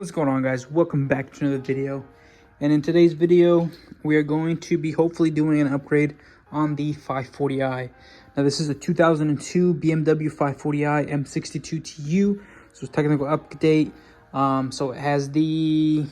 What's going on, guys? Welcome back to another video. And in today's video we are going to be hopefully doing an upgrade on the 540i. Now this is a 2002 BMW 540i M62 TU, so it's technical update. So it has the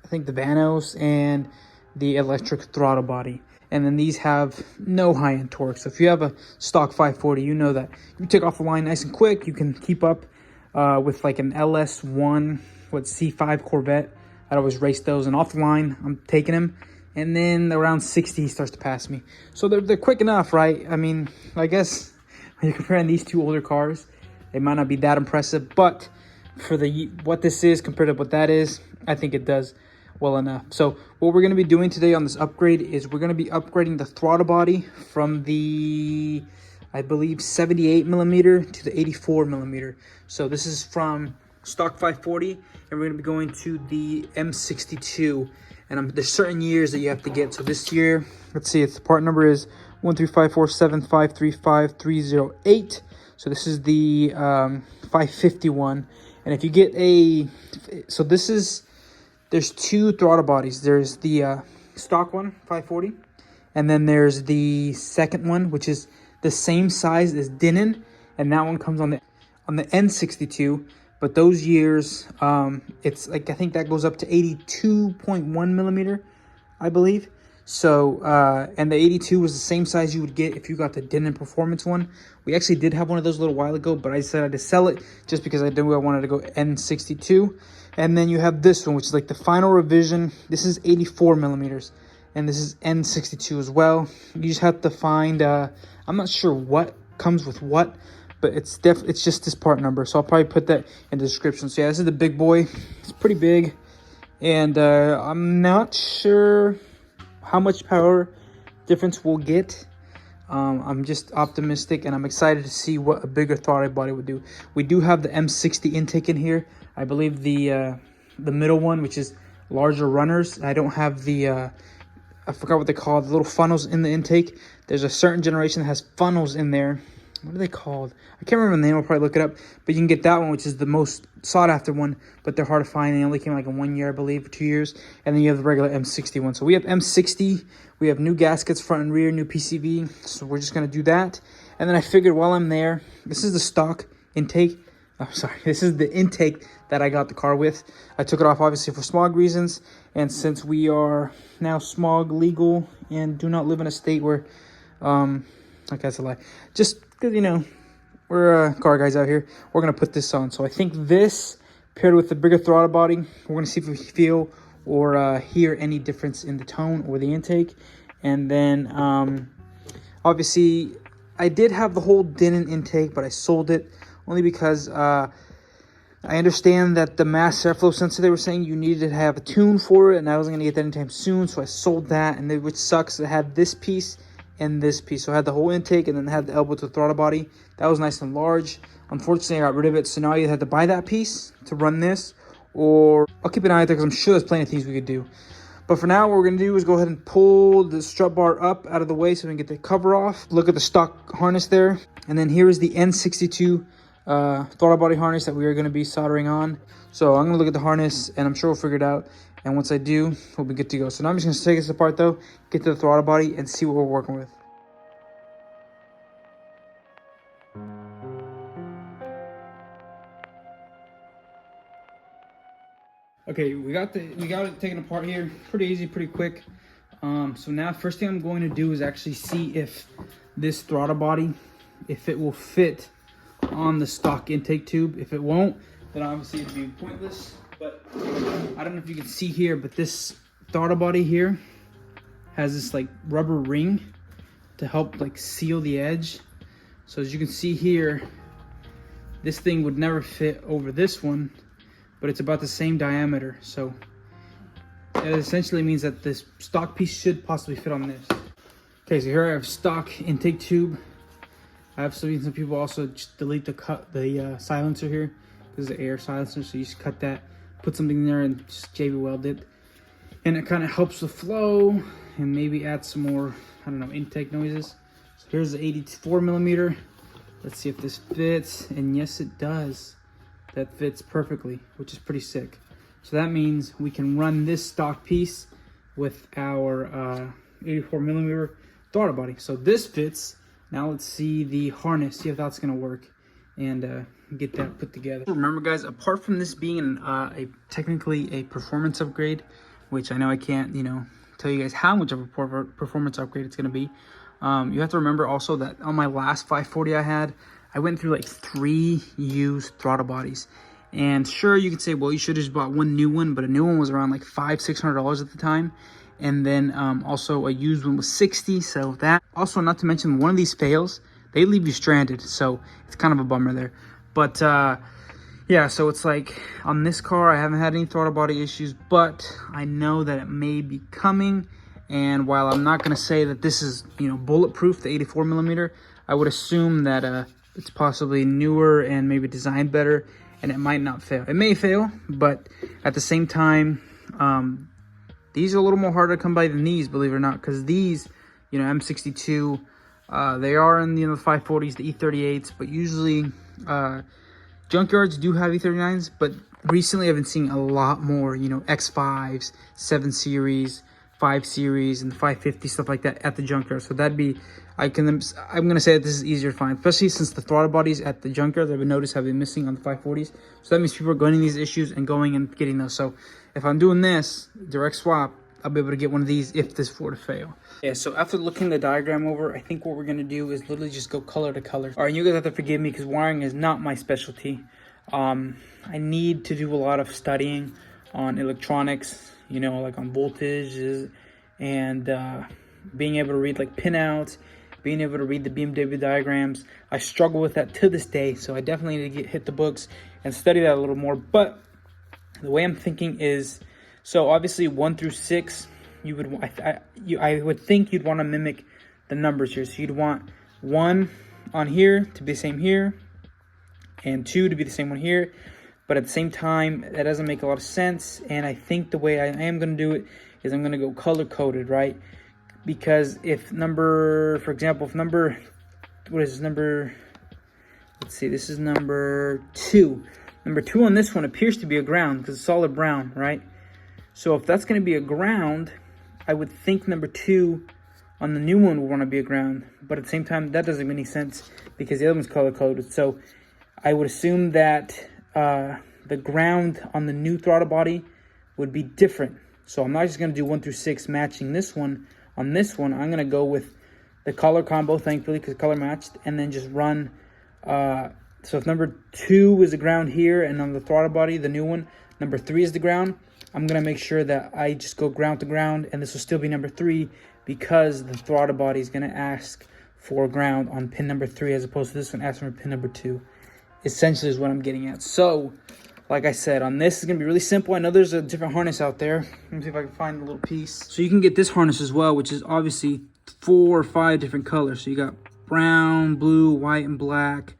the Vanos and the electric throttle body, and then these have no high-end torque. So if you have a stock 540, you know that you take off the line nice and quick. You can keep up with like an LS1 C5 Corvette. I'd always race those, and off the line I'm taking him, and then around 60 he starts to pass me. So they're quick enough, right? I mean, I guess when you're comparing these two older cars, they might not be that impressive, but for the what this is compared to what that is, I think it does well enough. So what we're going to be doing today on this upgrade is we're going to be upgrading the throttle body from the, I believe, 78 millimeter to the 84 millimeter. So this is from stock 540, and we're going to be going to the M62, and there's certain years that you have to get. So this year, let's see, the part number is 13547535308. So this is the 551, and if you get a, so this is, there's two throttle bodies. There's the stock one, 540, and then there's the second one, which is the same size as Denon, and that one comes on the N62. But those years, it's like, I think that goes up to 82.1 millimeter, I believe. So, and the 82 was the same size you would get if you got the Denon Performance one. We actually did have one of those a little while ago, but I decided to sell it just because I knew I wanted to go N62. And then you have this one, which is like the final revision. This is 84 millimeters, and this is N62 as well. You just have to find, I'm not sure what comes with what, but it's just this part number. So I'll probably put that in the description. So yeah, this is the big boy. It's pretty big, and I'm not sure how much power difference we'll get. I'm just optimistic, and I'm excited to see what a bigger throttle body would do. We do have the M60 intake in here. I believe the middle one, which is larger runners. I don't have the I forgot what they call the little funnels in the intake. There's a certain generation that has funnels in there. What are they called? I can't remember the name. I'll probably look it up. But you can get that one, which is the most sought after one, but they're hard to find. They only came like in 1 year, I believe, or 2 years. And then you have the regular M60 one. So we have M60. We have new gaskets, front and rear, new PCV. So we're just going to do that. And then I figured while I'm there, this is the stock intake. Oh, sorry. This is the intake that I got the car with. I took it off, obviously, for smog reasons. And since we are now smog legal and do not live in a state where, like that's a lie, just because, you know, we're car guys out here, we're going to put this on. So I think this, paired with the bigger throttle body, we're going to see if we feel or hear any difference in the tone or the intake. And then, obviously, I did have the whole Denon intake, but I sold it only because I understand that the mass airflow sensor, they were saying you needed to have a tune for it, and I wasn't going to get that anytime soon, so I sold that. And which sucks, it had this piece and this piece. So I had the whole intake, and then I had the elbow to the throttle body. That was nice and large. Unfortunately, I got rid of it, so now I either had to buy that piece to run this, or I'll keep an eye out there because I'm sure there's plenty of things we could do. But for now, what we're going to do is go ahead and pull the strut bar up out of the way so we can get the cover off. Look at the stock harness there. And then here is the N62 throttle body harness that we are going to be soldering on. So I'm going to look at the harness, and I'm sure we'll figure it out. And once I do, we'll be good to go. So now I'm just going to take this apart, though, get to the throttle body, and see what we're working with. Okay, we got it taken apart here. Pretty easy, pretty quick. So now first thing I'm going to do is actually see if this throttle body, if it will fit on the stock intake tube. If it won't, then obviously it'd be pointless. But I don't know if you can see here, but this throttle body here has this like rubber ring to help like seal the edge. So as you can see here, this thing would never fit over this one, but it's about the same diameter. So that essentially means that this stock piece should possibly fit on this. Okay, so here I have stock intake tube. I have seen some people also just delete the silencer here. This is the air silencer, so you just cut that, put something in there, and just JB weld it. And it kind of helps the flow, and maybe add some more, I don't know, intake noises. So here's the 84 millimeter. Let's see if this fits, and yes, it does. That fits perfectly, which is pretty sick. So that means we can run this stock piece with our 84 millimeter throttle body. So this fits. Now let's see the harness, see if that's gonna work, and get that put together. Remember guys, apart from this being technically a performance upgrade, which I know I can't, tell you guys how much of a performance upgrade it's gonna be. You have to remember also that on my last 540 I went through like 3 used throttle bodies. And sure, you could say, well, you should have just bought one new one, but a new one was around like $500-600 at the time. And then also a used one was $60. So that also, not to mention, one of these fails, they leave you stranded. So it's kind of a bummer there. But yeah, so it's like on this car, I haven't had any throttle body issues, but I know that it may be coming. And while I'm not going to say that this is, bulletproof, the 84 millimeter, I would assume that it's possibly newer and maybe designed better, and it might not fail. It may fail, but at the same time, these are a little more harder to come by than these, believe it or not, because these, M62, they are in the 540s, the E38s, but usually junkyards do have E39s, but recently I've been seeing a lot more, X5s, 7 Series, 5 Series, and 550, stuff like that at the junkyard. So that'd be, I'm going to say that this is easier to find, especially since the throttle bodies at the junkyards I've noticed have been missing on the 540s. So that means people are going to these issues and going and getting those. So if I'm doing this direct swap, I'll be able to get one of these if this were to fail. Yeah, so after looking the diagram over, I think what we're going to do is literally just go color to color. All right, you guys have to forgive me because wiring is not my specialty. I need to do a lot of studying on electronics, like on voltages and being able to read like pinouts, being able to read the BMW diagrams. I struggle with that to this day, so I definitely need to hit the books and study that a little more. But the way I'm thinking is, so obviously 1 through 6, I would think you'd want to mimic the numbers here. So you'd want 1 on here to be the same here, and 2 to be the same one here. But at the same time, that doesn't make a lot of sense. And I think the way I am going to do it is I'm going to go color coded, right? Because if for example, let's see, this is number 2. Number 2 on this one appears to be a ground because it's solid brown, right? So if that's going to be a ground, I would think number 2 on the new one would want to be a ground. But at the same time, that doesn't make any sense because the other one's color coded. So I would assume that the ground on the new throttle body would be different. So I'm not just going to do 1 through 6 matching this one. On this one, I'm going to go with the color combo, thankfully, because color matched, and then just run. So if number 2 is the ground here, and on the throttle body, the new one, number 3 is the ground, I'm going to make sure that I just go ground to ground, and this will still be number 3 because the throttle body is going to ask for ground on pin number 3 as opposed to this one asking for pin number 2. Essentially is what I'm getting at. So, like I said, on this, it's going to be really simple. I know there's a different harness out there. Let me see if I can find a little piece. So you can get this harness as well, which is obviously 4 or 5 different colors. So you got brown, blue, white, and black,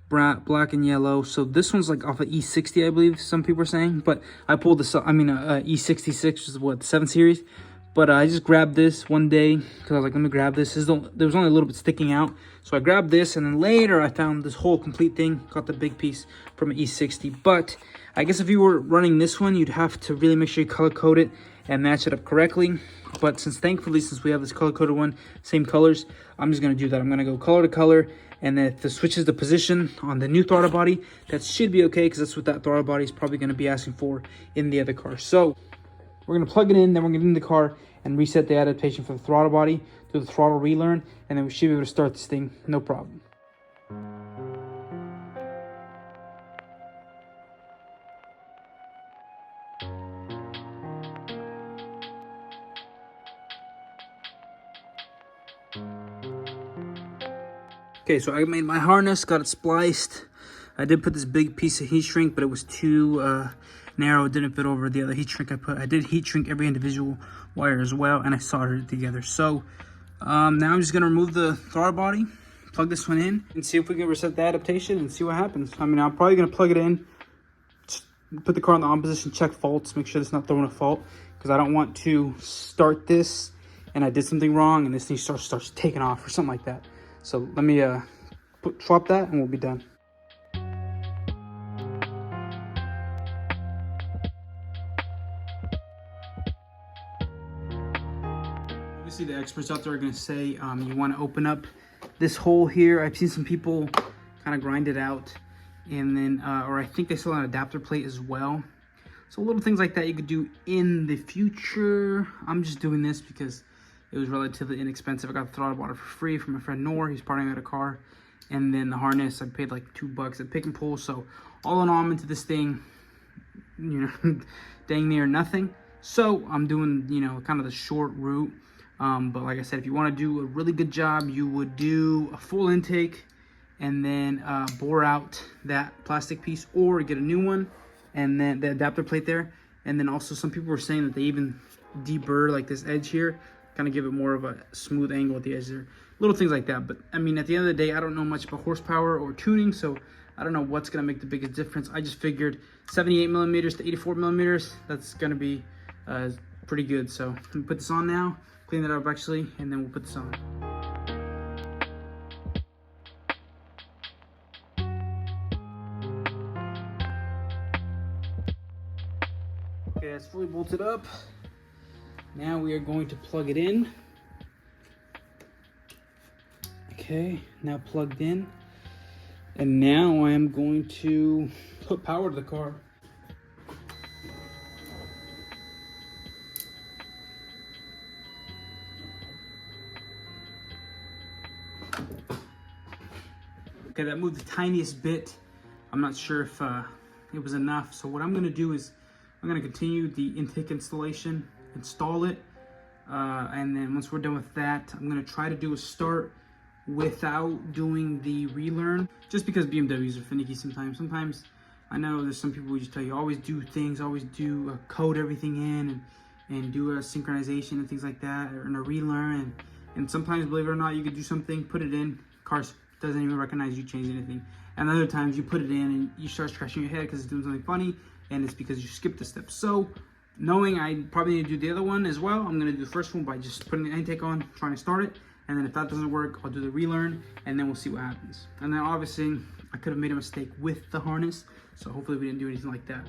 black and yellow. So this one's like off of E60, I believe some people are saying. But I pulled this up, E66, which is what, the 7 Series. But I just grabbed this one day because I was like, let me grab this. There was only a little bit sticking out. So I grabbed this, and then later I found this whole complete thing. Got the big piece from an E60. But I guess if you were running this one, you'd have to really make sure you color code it and match it up correctly. But since we have this color coded one, same colors, I'm just going to do that. I'm going to go color to color. And then if it switches the position on the new throttle body, that should be okay because that's what that throttle body is probably going to be asking for in the other car. So we're going to plug it in, then we're going to get in the car and reset the adaptation for the throttle body, do the throttle relearn, and then we should be able to start this thing, no problem. Okay, so I made my harness, got it spliced. I did put this big piece of heat shrink, but it was too narrow. It didn't fit over the other heat shrink I put. I did heat shrink every individual wire as well, and I soldered it together. So now I'm just gonna remove the throttle body, plug this one in, and see if we can reset the adaptation and see what happens. I'm probably gonna plug it in, put the car in the on position, check faults, make sure it's not throwing a fault, because I don't want to start this and I did something wrong and this thing starts taking off or something like that. So let me swap that and we'll be done. Obviously the experts out there are going to say you want to open up this hole here. I've seen some people kind of grind it out, and then or I think they sell an adapter plate as well. So little things like that you could do in the future. I'm just doing this because it was relatively inexpensive. I got the throttle body for free from my friend Noor. He's parting out a car. And then the harness, I paid like $2 at Pick and Pull. So all in all, I'm into this thing, you know, dang near nothing. So I'm doing, you know, kind of the short route. But like I said, if you want to do a really good job, you would do a full intake and then bore out that plastic piece or get a new one. And then the adapter plate there. And then also some people were saying that they even deburr like this edge here, kind of give it more of a smooth angle at the edge there. Little things like that. But I mean, at the end of the day, I don't know much about horsepower or tuning, so I don't know what's going to make the biggest difference. I just figured 78 millimeters to 84 millimeters, that's going to be pretty good. So let me put this on now, clean that up actually, and then we'll put this on. Okay, that's fully bolted up. Now we are going to plug it in. Okay, now plugged in. And now I am going to put power to the car. Okay, that moved the tiniest bit. I'm not sure if it was enough. So what I'm gonna do is I'm gonna continue the intake installation, install it, and then once we're done with that, I'm gonna try to do a start without doing the relearn, just because BMWs are finicky sometimes. Sometimes I know there's some people who just tell you always do things, always do code everything in and do a synchronization and things like that, or in a relearn. And sometimes, believe it or not, you could do something, put it in, car doesn't even recognize you changed anything. And other times you put it in and you start scratching your head because it's doing something funny, and it's because you skipped a step. So knowing I probably need to do the other one as well, I'm gonna do the first one by just putting the intake on, trying to start it. And then if that doesn't work, I'll do the relearn, and then we'll see what happens. And then obviously I could have made a mistake with the harness, so hopefully we didn't do anything like that.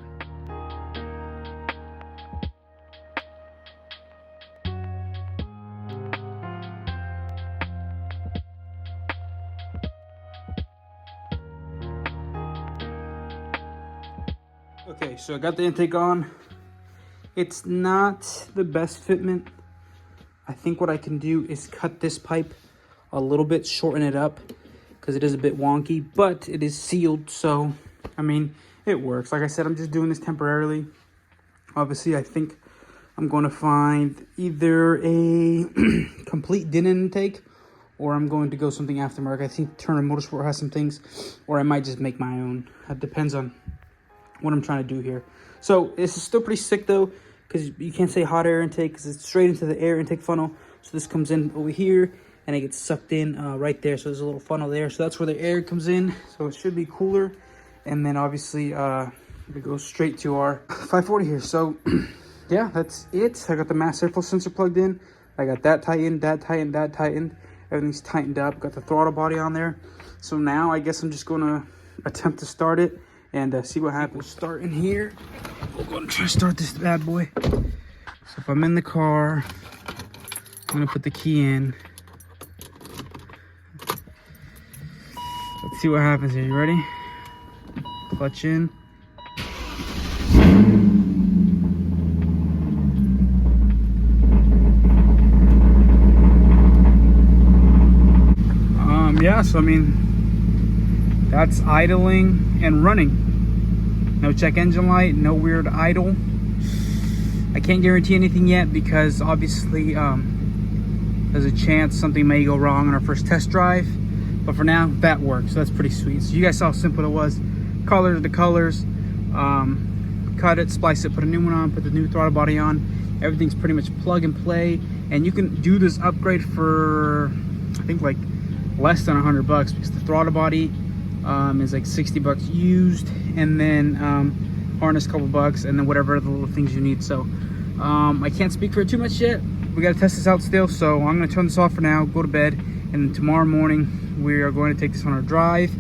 Okay, so I got the intake on. It's not the best fitment. I think what I can do is cut this pipe a little bit, shorten it up, because it is a bit wonky, but it is sealed, so, I mean, it works. Like I said, I'm just doing this temporarily. Obviously, I think I'm going to find either a complete din intake, or I'm going to go something aftermarket. I think Turner Motorsport has some things, or I might just make my own. It depends on what I'm trying to do here. So this is still pretty sick though, because you can't say hot air intake because it's straight into the air intake funnel. So this comes in over here and it gets sucked in right there. So there's a little funnel there. So that's where the air comes in. So it should be cooler. And then obviously we go straight to our 540 here. So yeah, that's it. I got the mass airflow sensor plugged in. I got that tightened, that tightened, that tightened. Everything's tightened up. Got the throttle body on there. So now I guess I'm just going to attempt to start it and see what happens. We'll start in here. We're going to try to start this bad boy. So if I'm in the car, I'm going to put the key in. Let's see what happens here. You ready? Clutch in. Yeah, so I mean, that's idling and running. No check engine light, no weird idle. I can't guarantee anything yet because obviously there's a chance something may go wrong on our first test drive. But for now, that works. So that's pretty sweet. So you guys saw how simple it was. Colors to colors. Cut it, splice it, put a new one on, put the new throttle body on. Everything's pretty much plug and play. And you can do this upgrade for, I think, like less than $100 because the throttle body is like $60 used, and then harness a couple bucks, and then whatever other little things you need. So I can't speak for it too much yet. We got to test this out still, so I'm going to turn this off for now, go to bed, and then tomorrow morning we are going to take this on our drive,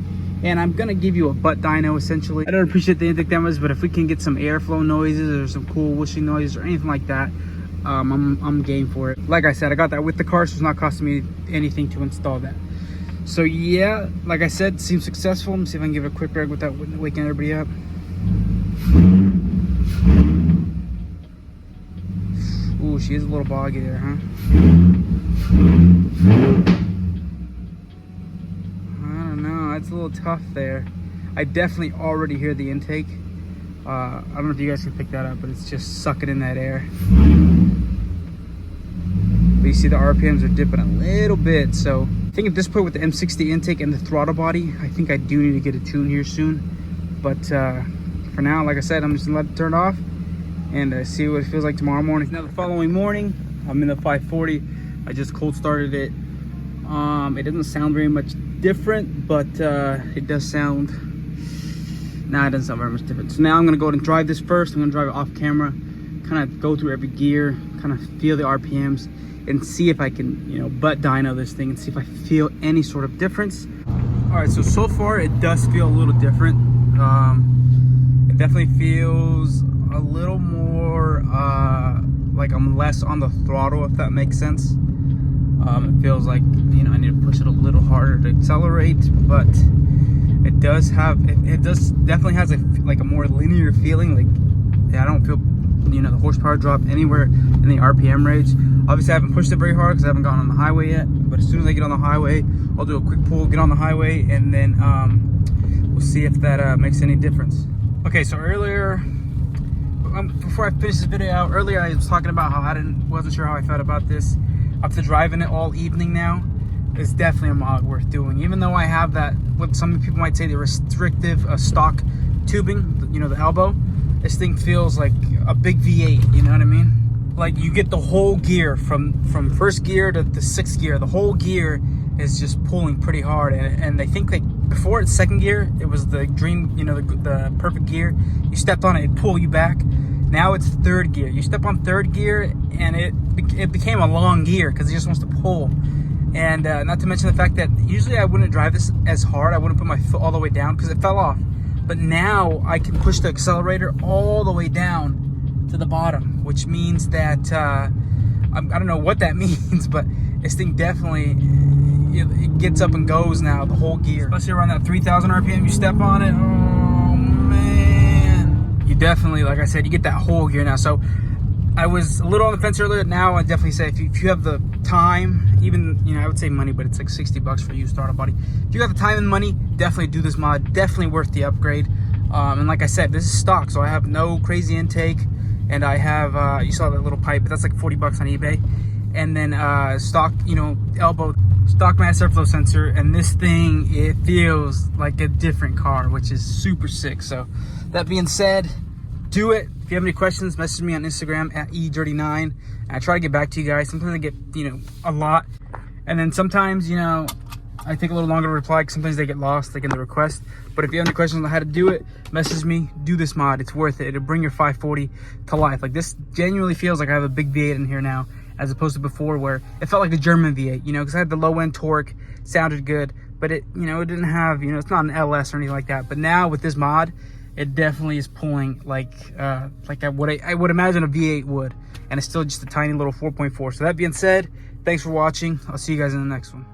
and I'm going to give you a butt dyno essentially. I don't appreciate the intake demos, but if we can get some airflow noises or some cool whooshing noises or anything like that, I'm game for it. Like I said, I got that with the car, so it's not costing me anything to install that. So yeah, like I said, seems successful. Let me see if I can give it a quick reg without waking everybody up. Ooh, she is a little boggy there, huh? I don't know, it's a little tough there. I definitely already hear the intake. I don't know if you guys can pick that up, but it's just sucking in that air. But you see the RPMs are dipping a little bit, so I think at this point with the M60 intake and the throttle body, I think I do need to get a tune here soon. But for now, like I said, I'm just gonna let it turn off and see what it feels like tomorrow morning. Now the following morning, I'm in the 540. I just cold started it. It doesn't sound very much different, but it does sound, nah, it doesn't sound very much different. So now I'm gonna go ahead and drive this first. I'm gonna drive it off camera, kind of go through every gear, kind of feel the RPMs, and see if I can, you know, butt dyno this thing and see if I feel any sort of difference. All right, so far it does feel a little different. It definitely feels a little more like I'm less on the throttle, if that makes sense. It feels like, you know, I need to push it a little harder to accelerate, but it does have, it does definitely has like a more linear feeling. Like, yeah, I don't feel, you know, the horsepower drop anywhere in the RPM range. Obviously I haven't pushed it very hard because I haven't gone on the highway yet, but as soon as I get on the highway, I'll do a quick pull, get on the highway, and then we'll see if that makes any difference. Okay, so earlier, before I finish this video out, earlier I was talking about how wasn't sure how I felt about this. After driving it all evening now, it's definitely a mod worth doing. Even though I have that, what some people might say, the restrictive stock tubing, you know, the elbow, this thing feels like a big V8, you know what I mean? Like, you get the whole gear from first gear to the sixth gear. The whole gear is just pulling pretty hard, and I think like before it's second gear, it was the dream, you know, the perfect gear. You stepped on it, it'd pull you back. Now it's third gear. You step on third gear, and it became a long gear because it just wants to pull. And not to mention the fact that usually I wouldn't drive this as hard. I wouldn't put my foot all the way down because it fell off. But now I can push the accelerator all the way down to the bottom, which means that I don't know what that means, but this thing definitely, it gets up and goes now, the whole gear. Especially around that 3,000 RPM, you step on it, oh man. You definitely, like I said, you get that whole gear now. So I was a little on the fence earlier. Now I definitely say if you have the time, even, you know, I would say money, but it's like 60 bucks for you starter body. If you got the time and money, definitely do this mod. Definitely worth the upgrade. And like I said, this is stock, so I have no crazy intake, and I have you saw that little pipe, but that's like 40 bucks on eBay. And then stock, you know, elbow, stock mass airflow sensor, and this thing, it feels like a different car, which is super sick. So that being said, do it. If you have any questions, message me on Instagram at E39. I try to get back to you guys. Sometimes I get, you know, a lot, and then sometimes, you know, I take a little longer to reply because sometimes they get lost, like in the request. But if you have any questions on how to do it, message me. Do this mod. It's worth it. It'll bring your 540 to life. Like, this genuinely feels like I have a big V8 in here now, as opposed to before where it felt like the German V8, you know, because I had the low end torque, sounded good, but it, you know, it didn't have, you know, it's not an LS or anything like that. But now with this mod, it definitely is pulling like I would imagine a V8 would, and it's still just a tiny little 4.4. So that being said, thanks for watching. I'll see you guys in the next one.